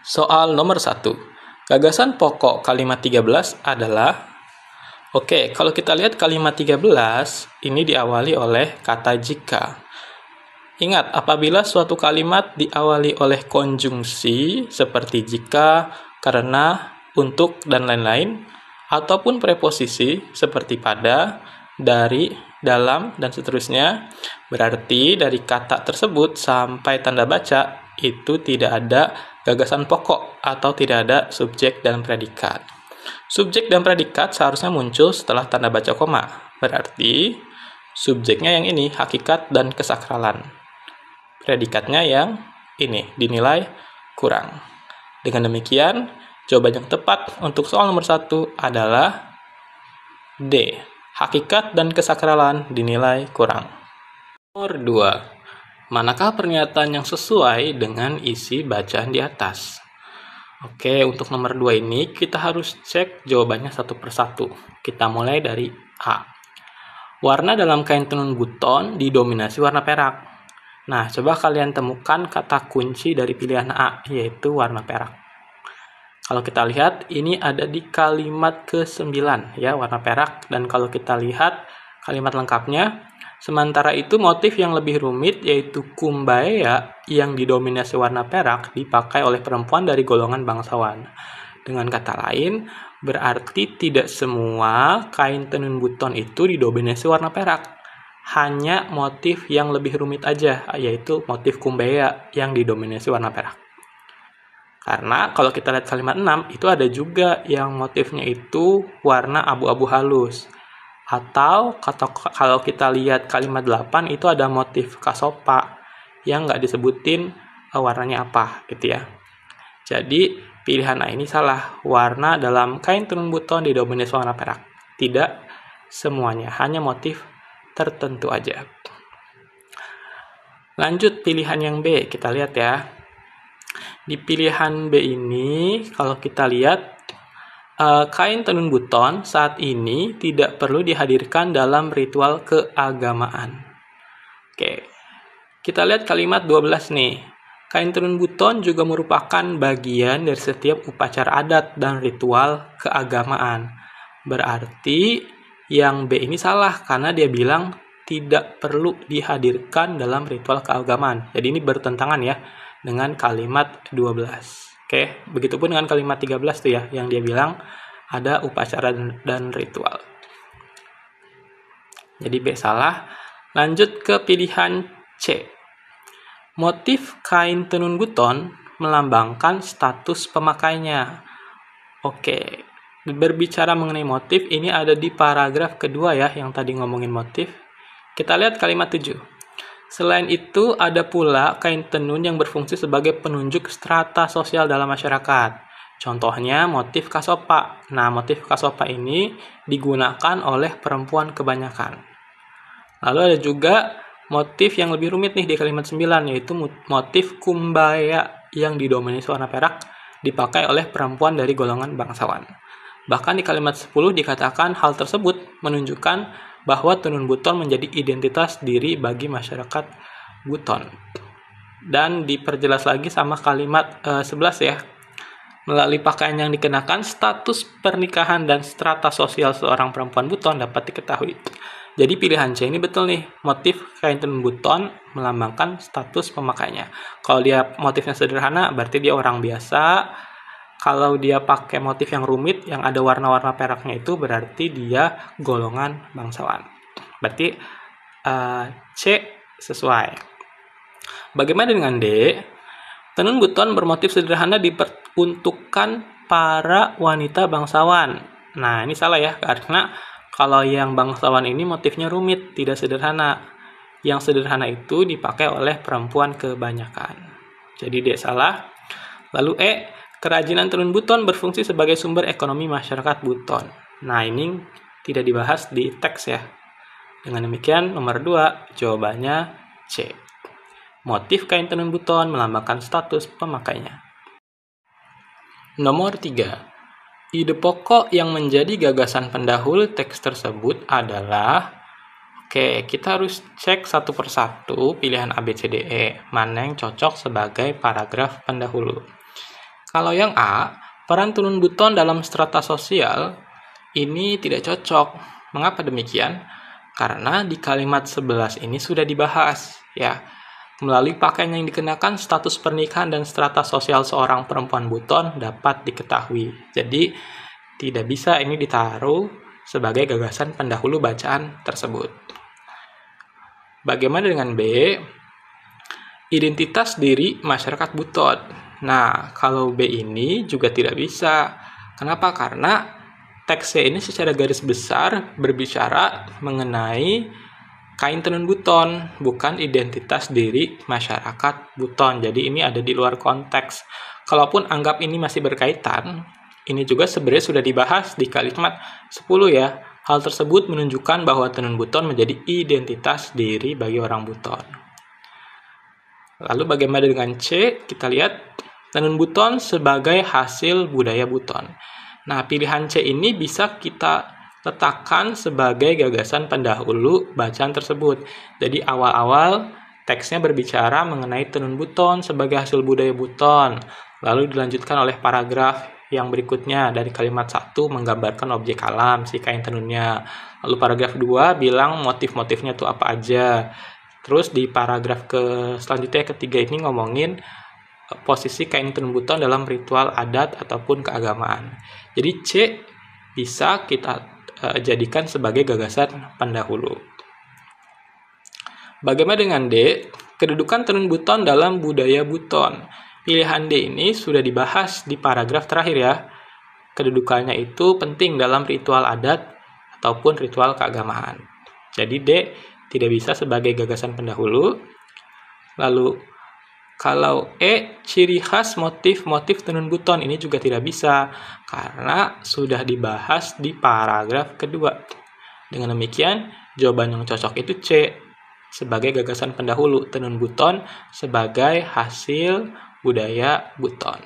Soal nomor 1. Gagasan pokok kalimat 13 adalah kalau kita lihat kalimat 13 ini diawali oleh kata jika. Ingat, apabila suatu kalimat diawali oleh konjungsi seperti jika, karena, untuk, dan lain-lain, ataupun preposisi seperti pada, dari, dalam, dan seterusnya, berarti dari kata tersebut sampai tanda baca itu tidak ada gagasan pokok atau tidak ada subjek dan predikat. Subjek dan predikat seharusnya muncul setelah tanda baca koma. Berarti subjeknya yang ini, hakikat dan kesakralan. Predikatnya yang ini, dinilai kurang. Dengan demikian, jawaban yang tepat untuk soal nomor 1 adalah D. Hakikat dan kesakralan dinilai kurang. Nomor 2. Manakah pernyataan yang sesuai dengan isi bacaan di atas? Untuk nomor 2 ini kita harus cek jawabannya satu persatu. Kita mulai dari A. Warna dalam kain tenun buton didominasi warna perak. Nah, coba kalian temukan kata kunci dari pilihan A, yaitu warna perak. Kalau kita lihat, ini ada di kalimat ke-9, ya, warna perak. Dan kalau kita lihat kalimat lengkapnya, sementara itu motif yang lebih rumit, yaitu kumbaya, yang didominasi warna perak, dipakai oleh perempuan dari golongan bangsawan. Dengan kata lain, berarti tidak semua kain tenun buton itu didominasi warna perak. Hanya motif yang lebih rumit aja, yaitu motif kumbaya yang didominasi warna perak. Karena kalau kita lihat kalimat 6, itu ada juga yang motifnya itu warna abu-abu halus. Atau kalau kita lihat kalimat 8, itu ada motif kasopa yang nggak disebutin warnanya apa, gitu ya. Jadi pilihan A ini salah. Warna dalam kain tenun buton didominasi warna perak. Tidak semuanya, hanya motif tertentu aja. Lanjut pilihan yang B, kita lihat ya. Di pilihan B ini, kalau kita lihat kain tenun buton saat ini tidak perlu dihadirkan dalam ritual keagamaan. Kita lihat kalimat 12 nih. Kain tenun buton juga merupakan bagian dari setiap upacara adat dan ritual keagamaan. Berarti yang B ini salah karena dia bilang tidak perlu dihadirkan dalam ritual keagamaan. Jadi ini bertentangan ya dengan kalimat 12. Begitupun dengan kalimat 13 tuh ya, yang dia bilang ada upacara dan ritual. Jadi B salah. Lanjut ke pilihan C. Motif kain tenun buton melambangkan status pemakainya. Berbicara mengenai motif, ini ada di paragraf kedua ya, yang tadi ngomongin motif. Kita lihat kalimat 7. Selain itu, ada pula kain tenun yang berfungsi sebagai penunjuk strata sosial dalam masyarakat. Contohnya motif kasopa. Nah, motif kasopa ini digunakan oleh perempuan kebanyakan. Lalu ada juga motif yang lebih rumit nih di kalimat 9, yaitu motif kumbaya yang didominasi warna perak, dipakai oleh perempuan dari golongan bangsawan. Bahkan di kalimat 10 dikatakan hal tersebut menunjukkan bahwa tenun buton menjadi identitas diri bagi masyarakat buton. Dan diperjelas lagi sama kalimat 11 ya. Melalui pakaian yang dikenakan, status pernikahan dan strata sosial seorang perempuan buton dapat diketahui. Jadi pilihan C ini betul nih, motif kain tenun buton melambangkan status pemakainya. Kalau dia motifnya sederhana, berarti dia orang biasa. Kalau dia pakai motif yang rumit, yang ada warna-warna peraknya itu, berarti dia golongan bangsawan. Berarti C sesuai. Bagaimana dengan D? Tenun buton bermotif sederhana diperuntukkan para wanita bangsawan. Nah, ini salah ya, karena kalau yang bangsawan ini motifnya rumit, tidak sederhana. Yang sederhana itu dipakai oleh perempuan kebanyakan. Jadi D salah. Lalu E, kerajinan tenun buton berfungsi sebagai sumber ekonomi masyarakat buton. Nah, ini tidak dibahas di teks ya. Dengan demikian, nomor 2 jawabannya C. Motif kain tenun buton melambangkan status pemakainya. Nomor 3. Ide pokok yang menjadi gagasan pendahulu teks tersebut adalah kita harus cek satu persatu pilihan A, B, C, D, E. Mana yang cocok sebagai paragraf pendahulu. Kalau yang A, peran tenun buton dalam strata sosial ini tidak cocok. Mengapa demikian? Karena di kalimat 11 ini sudah dibahas, ya. Melalui pakaian yang dikenakan, status pernikahan dan strata sosial seorang perempuan buton dapat diketahui. Jadi, tidak bisa ini ditaruh sebagai gagasan pendahulu bacaan tersebut. Bagaimana dengan B? Identitas diri masyarakat buton. Nah, kalau B ini juga tidak bisa. Kenapa? Karena teks C ini secara garis besar berbicara mengenai kain tenun buton, bukan identitas diri masyarakat buton. Jadi ini ada di luar konteks. Kalaupun anggap ini masih berkaitan, ini juga sebenarnya sudah dibahas di kalimat 10 ya. Hal tersebut menunjukkan bahwa tenun buton menjadi identitas diri bagi orang buton. Lalu bagaimana dengan C? Kita lihat tenun buton sebagai hasil budaya buton. Nah, pilihan C ini bisa kita letakkan sebagai gagasan pendahulu bacaan tersebut. Jadi awal-awal teksnya berbicara mengenai tenun buton sebagai hasil budaya buton. Lalu dilanjutkan oleh paragraf yang berikutnya dari kalimat 1 menggambarkan objek alam si kain tenunnya. Lalu paragraf 2 bilang motif-motifnya tuh apa aja. Terus di paragraf selanjutnya ketiga ini ngomongin posisi kain tenun buton dalam ritual adat ataupun keagamaan. Jadi C bisa kita jadikan sebagai gagasan pendahulu. Bagaimana dengan D? Kedudukan tenun buton dalam budaya buton. Pilihan D ini sudah dibahas di paragraf terakhir ya. Kedudukannya itu penting dalam ritual adat ataupun ritual keagamaan. Jadi D tidak bisa sebagai gagasan pendahulu. Lalu kalau E, ciri khas motif-motif tenun buton ini juga tidak bisa karena sudah dibahas di paragraf kedua. Dengan demikian, jawaban yang cocok itu C sebagai gagasan pendahulu tenun buton sebagai hasil budaya buton.